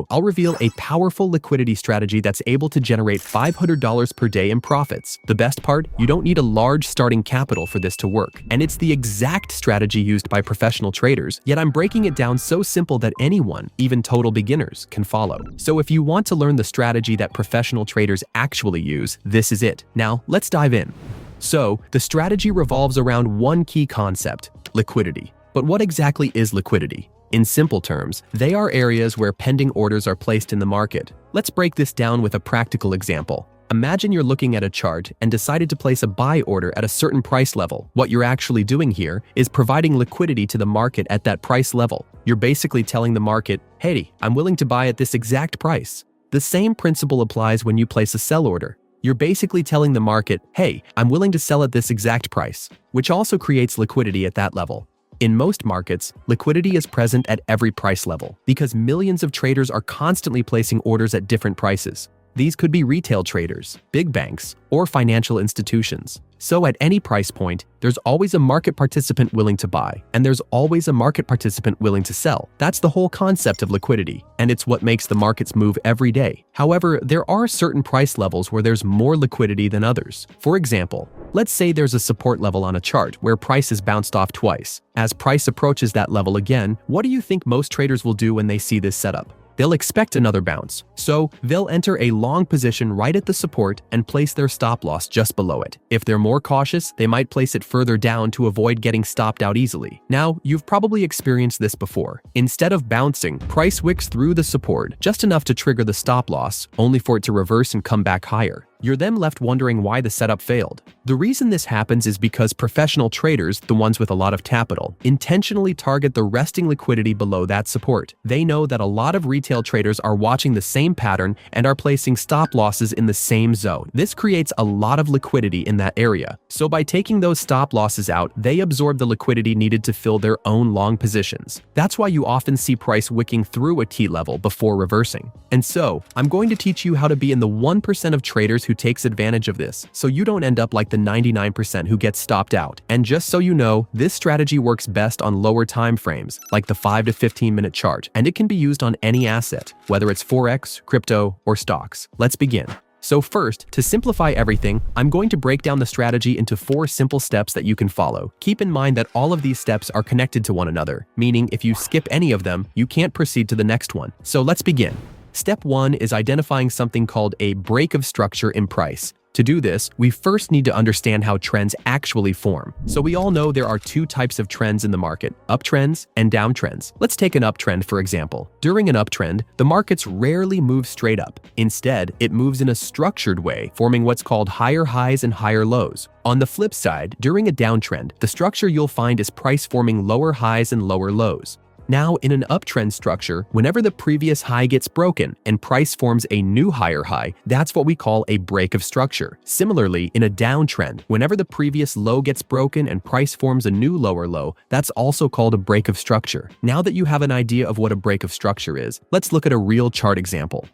I'll reveal a powerful liquidity strategy that's able to generate $500 per day in profits. The best part, you don't need a large starting capital for this to work. And it's the exact strategy used by professional traders, yet I'm breaking it down so simple that anyone, even total beginners, can follow. So if you want to learn the strategy that professional traders actually use, this is it. Now, let's dive in. So, the strategy revolves around one key concept: liquidity. But what exactly is liquidity? In simple terms, they are areas where pending orders are placed in the market. Let's break this down with a practical example. Imagine you're looking at a chart and decided to place a buy order at a certain price level. What you're actually doing here is providing liquidity to the market at that price level. You're basically telling the market, hey, I'm willing to buy at this exact price. The same principle applies when you place a sell order. You're basically telling the market, hey, I'm willing to sell at this exact price, which also creates liquidity at that level. In most markets, liquidity is present at every price level because millions of traders are constantly placing orders at different prices. These could be retail traders, big banks, or financial institutions. So at any price point, there's always a market participant willing to buy, and there's always a market participant willing to sell. That's the whole concept of liquidity, and it's what makes the markets move every day. However, there are certain price levels where there's more liquidity than others. For example, let's say there's a support level on a chart where price has bounced off twice. As price approaches that level again, what do you think most traders will do when they see this setup? They'll expect another bounce, so they'll enter a long position right at the support and place their stop loss just below it. If they're more cautious, they might place it further down to avoid getting stopped out easily. Now, you've probably experienced this before. Instead of bouncing, price wicks through the support just enough to trigger the stop loss, only for it to reverse and come back higher. You're then left wondering why the setup failed. The reason this happens is because professional traders, the ones with a lot of capital, intentionally target the resting liquidity below that support. They know that a lot of retail traders are watching the same pattern and are placing stop losses in the same zone. This creates a lot of liquidity in that area. So by taking those stop losses out, they absorb the liquidity needed to fill their own long positions. That's why you often see price wicking through a key level before reversing. And so, I'm going to teach you how to be in the 1% of traders who takes advantage of this, so you don't end up like the 99% who gets stopped out. And just so you know, this strategy works best on lower time frames, like the 5 to 15 minute chart, and it can be used on any asset, whether it's Forex, crypto, or stocks. Let's begin. So first, to simplify everything, I'm going to break down the strategy into 4 simple steps that you can follow. Keep in mind that all of these steps are connected to one another, meaning if you skip any of them, you can't proceed to the next one. So let's begin. Step 1 is identifying something called a break of structure in price. To do this, we first need to understand how trends actually form. So we all know there are 2 types of trends in the market: uptrends and downtrends. Let's take an uptrend for example. During an uptrend, the markets rarely move straight up. Instead, it moves in a structured way, forming what's called higher highs and higher lows. On the flip side, during a downtrend, the structure you'll find is price forming lower highs and lower lows. Now, in an uptrend structure, whenever the previous high gets broken and price forms a new higher high, that's what we call a break of structure. Similarly, in a downtrend, whenever the previous low gets broken and price forms a new lower low, that's also called a break of structure. Now that you have an idea of what a break of structure is, let's look at a real chart example.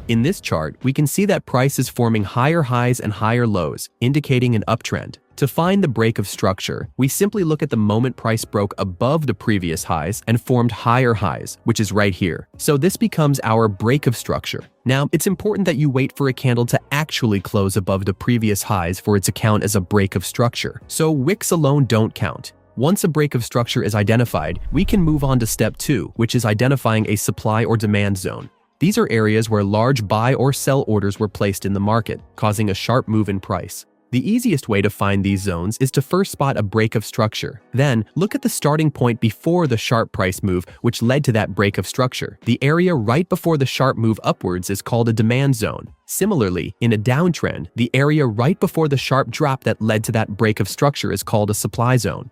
In this chart, we can see that price is forming higher highs and higher lows, indicating an uptrend. To find the break of structure, we simply look at the moment price broke above the previous highs and formed higher highs, which is right here. So this becomes our break of structure. Now, it's important that you wait for a candle to actually close above the previous highs for it to count as a break of structure. So wicks alone don't count. Once a break of structure is identified, we can move on to step 2, which is identifying a supply or demand zone. These are areas where large buy or sell orders were placed in the market, causing a sharp move in price. The easiest way to find these zones is to first spot a break of structure. Then, look at the starting point before the sharp price move which led to that break of structure. The area right before the sharp move upwards is called a demand zone. Similarly, in a downtrend, the area right before the sharp drop that led to that break of structure is called a supply zone.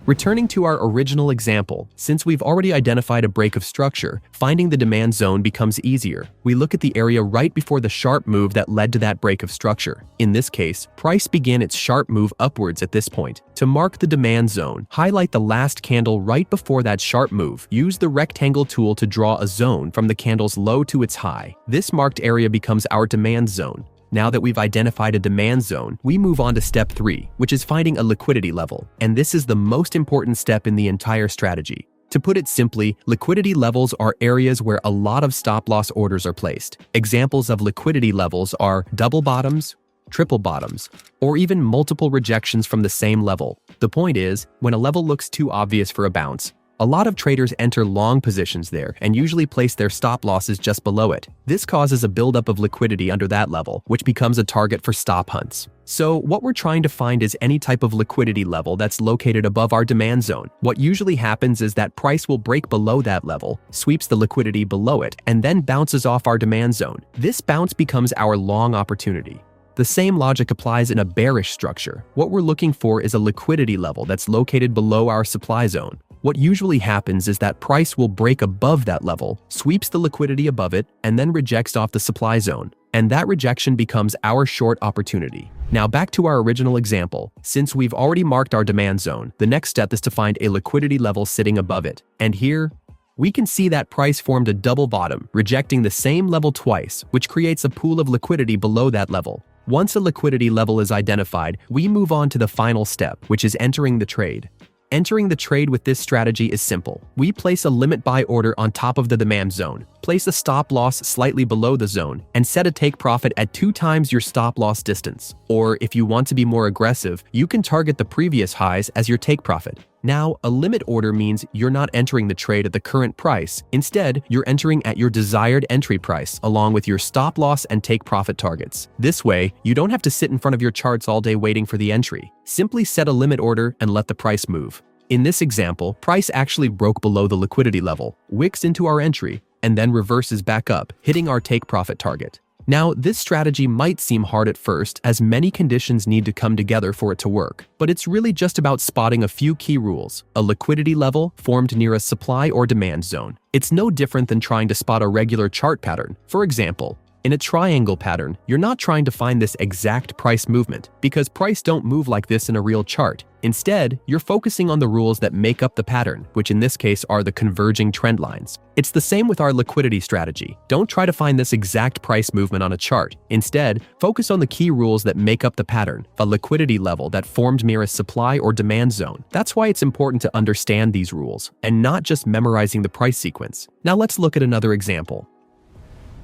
Returning to our original example, since we've already identified a break of structure, finding the demand zone becomes easier. We look at the area right before the sharp move that led to that break of structure. In this case, price began its sharp move upwards at this point. To mark the demand zone, highlight the last candle right before that sharp move. Use the rectangle tool to draw a zone from the candle's low to its high. This marked area becomes our demand zone. Now that we've identified a demand zone, we move on to step 3, which is finding a liquidity level. And this is the most important step in the entire strategy. To put it simply, liquidity levels are areas where a lot of stop-loss orders are placed. Examples of liquidity levels are double bottoms, triple bottoms, or even multiple rejections from the same level. The point is, when a level looks too obvious for a bounce, a lot of traders enter long positions there and usually place their stop losses just below it. This causes a buildup of liquidity under that level, which becomes a target for stop hunts. So what we're trying to find is any type of liquidity level that's located above our demand zone. What usually happens is that price will break below that level, sweeps the liquidity below it, and then bounces off our demand zone. This bounce becomes our long opportunity. The same logic applies in a bearish structure. What we're looking for is a liquidity level that's located below our supply zone. What usually happens is that price will break above that level, sweeps the liquidity above it, and then rejects off the supply zone. And that rejection becomes our short opportunity. Now back to our original example. Since we've already marked our demand zone, the next step is to find a liquidity level sitting above it. And here, we can see that price formed a double bottom, rejecting the same level twice, which creates a pool of liquidity below that level. Once a liquidity level is identified, we move on to the final step, which is entering the trade. Entering the trade with this strategy is simple. We place a limit buy order on top of the demand zone, place a stop loss slightly below the zone, and set a take profit at 2 times your stop loss distance. Or if you want to be more aggressive, you can target the previous highs as your take profit. Now, a limit order means you're not entering the trade at the current price. Instead, you're entering at your desired entry price, along with your stop loss and take profit targets. This way, you don't have to sit in front of your charts all day waiting for the entry. Simply set a limit order and let the price move. In this example, price actually broke below the liquidity level, wicks into our entry, and then reverses back up, hitting our take profit target. Now, this strategy might seem hard at first, as many conditions need to come together for it to work, but it's really just about spotting a few key rules. A liquidity level formed near a supply or demand zone. It's no different than trying to spot a regular chart pattern. For example, in a triangle pattern, you're not trying to find this exact price movement, because price don't move like this in a real chart. Instead, you're focusing on the rules that make up the pattern, which in this case are the converging trend lines. It's the same with our liquidity strategy. Don't try to find this exact price movement on a chart. Instead, focus on the key rules that make up the pattern, a liquidity level that formed near a supply or demand zone. That's why it's important to understand these rules, and not just memorizing the price sequence. Now let's look at another example.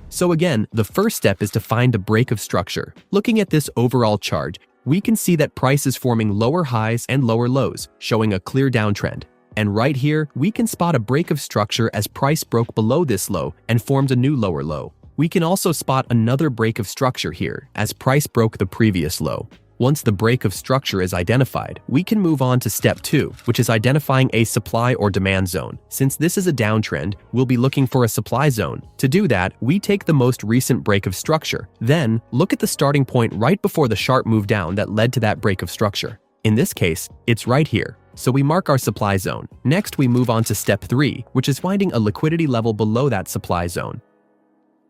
So again, the first step is to find a break of structure. Looking at this overall chart, we can see that price is forming lower highs and lower lows, showing a clear downtrend. And right here, we can spot a break of structure as price broke below this low and formed a new lower low. We can also spot another break of structure here, as price broke the previous low. Once the break of structure is identified, we can move on to step 2, which is identifying a supply or demand zone. Since this is a downtrend, we'll be looking for a supply zone. To do that, we take the most recent break of structure. Then, look at the starting point right before the sharp move down that led to that break of structure. In this case, it's right here. So we mark our supply zone. Next, we move on to step 3, which is finding a liquidity level below that supply zone.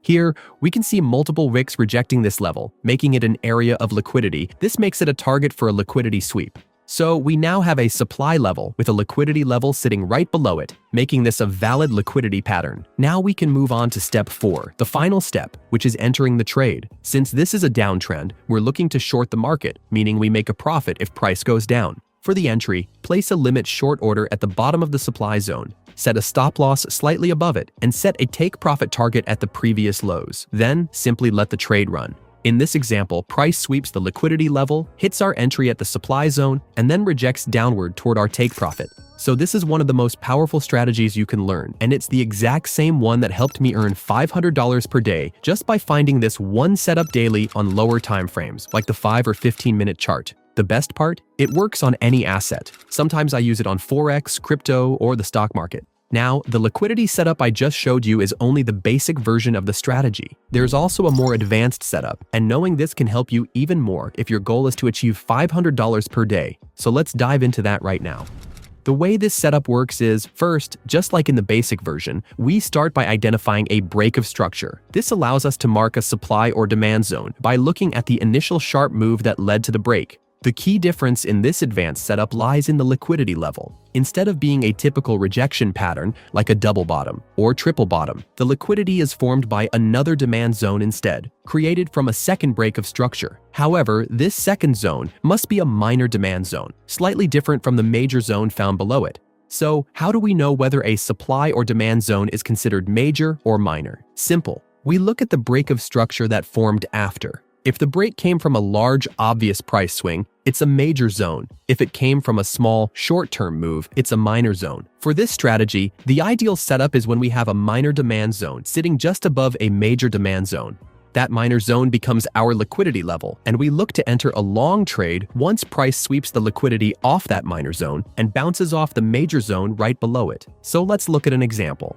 Here, we can see multiple wicks rejecting this level, making it an area of liquidity. This makes it a target for a liquidity sweep. So we now have a supply level with a liquidity level sitting right below it, making this a valid liquidity pattern. Now we can move on to step 4, the final step, which is entering the trade. Since this is a downtrend, we're looking to short the market, meaning we make a profit if price goes down. For the entry, place a limit short order at the bottom of the supply zone. Set a stop loss slightly above it, and set a take profit target at the previous lows. Then, simply let the trade run. In this example, price sweeps the liquidity level, hits our entry at the supply zone, and then rejects downward toward our take profit. So this is one of the most powerful strategies you can learn, and it's the exact same one that helped me earn $500 per day just by finding this one setup daily on lower time frames, like the 5 or 15-minute chart. The best part? It works on any asset. Sometimes I use it on Forex, crypto, or the stock market. Now, the liquidity setup I just showed you is only the basic version of the strategy. There's also a more advanced setup, and knowing this can help you even more if your goal is to achieve $500 per day. So let's dive into that right now. The way this setup works is, first, just like in the basic version, we start by identifying a break of structure. This allows us to mark a supply or demand zone by looking at the initial sharp move that led to the break. The key difference in this advanced setup lies in the liquidity level. Instead of being a typical rejection pattern like a double bottom or triple bottom, the liquidity is formed by another demand zone instead, created from a second break of structure. However, this second zone must be a minor demand zone, slightly different from the major zone found below it. So, how do we know whether a supply or demand zone is considered major or minor? Simple. We look at the break of structure that formed after. If the break came from a large, obvious price swing, it's a major zone. If it came from a small, short-term move, it's a minor zone. For this strategy, the ideal setup is when we have a minor demand zone sitting just above a major demand zone. That minor zone becomes our liquidity level, and we look to enter a long trade once price sweeps the liquidity off that minor zone and bounces off the major zone right below it. So let's look at an example.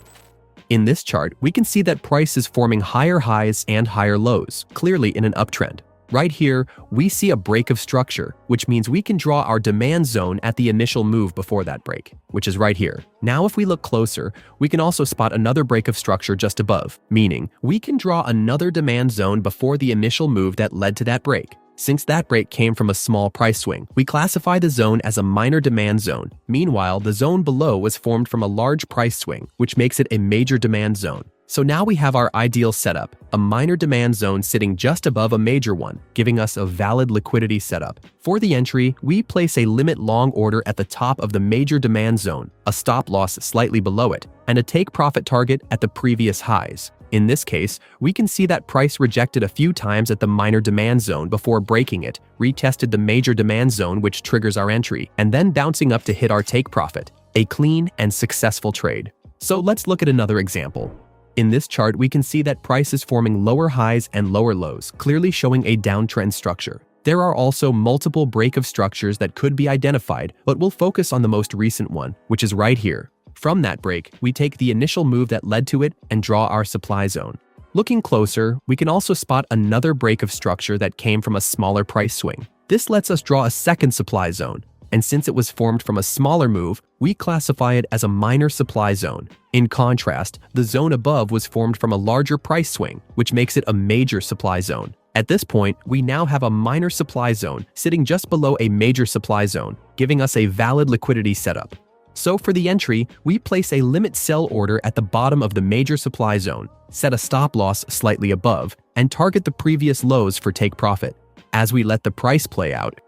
In this chart, we can see that price is forming higher highs and higher lows, clearly in an uptrend. Right here, we see a break of structure, which means we can draw our demand zone at the initial move before that break, which is right here. Now, if we look closer, we can also spot another break of structure just above, meaning we can draw another demand zone before the initial move that led to that break. Since that break came from a small price swing, we classify the zone as a minor demand zone. Meanwhile, the zone below was formed from a large price swing, which makes it a major demand zone. So now we have our ideal setup, a minor demand zone sitting just above a major one, giving us a valid liquidity setup. For the entry, we place a limit long order at the top of the major demand zone, a stop loss slightly below it, and a take profit target at the previous highs. In this case, we can see that price rejected a few times at the minor demand zone before breaking it, retested the major demand zone which triggers our entry, and then bouncing up to hit our take profit. A clean and successful trade. So let's look at another example. In this chart, we can see that price is forming lower highs and lower lows, clearly showing a downtrend structure. There are also multiple break of structures that could be identified, but we'll focus on the most recent one, which is right here. From that break, we take the initial move that led to it and draw our supply zone. Looking closer, we can also spot another break of structure that came from a smaller price swing. This lets us draw a second supply zone, and since it was formed from a smaller move, we classify it as a minor supply zone. In contrast, the zone above was formed from a larger price swing, which makes it a major supply zone. At this point, we now have a minor supply zone sitting just below a major supply zone, giving us a valid liquidity setup. So for the entry, we place a limit sell order at the bottom of the major supply zone, set a stop loss slightly above, and target the previous lows for take profit. As we let the price play out,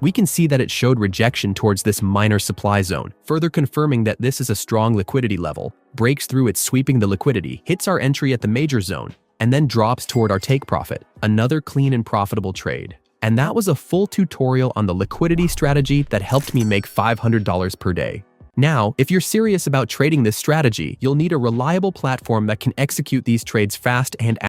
we can see that it showed rejection towards this minor supply zone, further confirming that this is a strong liquidity level, breaks through it sweeping the liquidity, hits our entry at the major zone, and then drops toward our take profit. Another clean and profitable trade. And that was a full tutorial on the liquidity strategy that helped me make $500 per day. Now, if you're serious about trading this strategy, you'll need a reliable platform that can execute these trades fast and